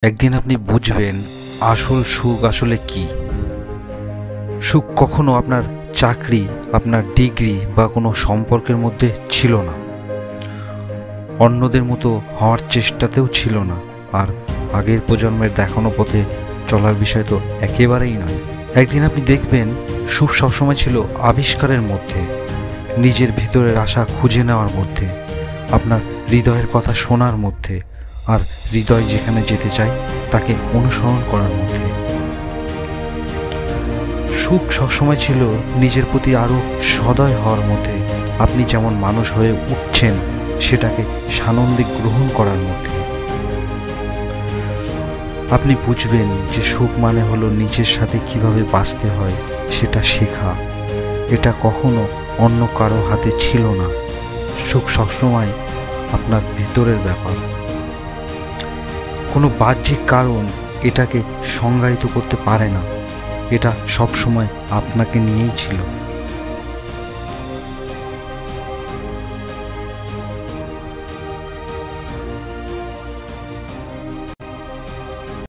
একদিন আপনি বুঝবেন আসল সুখ আসলে কি। সুখ কখনো আপনার চাকরি, আপনার ডিগ্রি বা কোনো সম্পর্কের মধ্যে ছিল না, অন্যদের মতো হওয়ার চেষ্টাতেও ছিল না, আর আগের প্রজন্মের দেখানো পথে চলার বিষয় তো একেবারেই নয়। একদিন আপনি দেখবেন সুখ সবসময় ছিল আবিষ্কারের মধ্যে, নিজের ভিতরের আশা খুঁজে নেওয়ার মধ্যে, আপনার হৃদয়ের কথা শোনার মধ্যে, আর হৃদয় যেখানে যেতে চায় তাকে অনুসরণ করার মধ্যে। সুখ সবসময় ছিল নিজের প্রতি আরও সদয় হওয়ার মধ্যে, আপনি যেমন মানুষ হয়ে উঠছেন সেটাকে সানন্দে গ্রহণ করার মধ্যে। আপনি বুঝবেন যে সুখ মানে হলো নিজের সাথে কিভাবে বাঁচতে হয় সেটা শেখা। এটা কখনো অন্য কারো হাতে ছিল না। সুখ সবসময় আপনার ভেতরের ব্যাপার। কোনো বাহ্যিক কারণ এটাকে সংজ্ঞায়িত করতে পারে না। এটা সবসময় আপনাকে নিয়েই ছিল।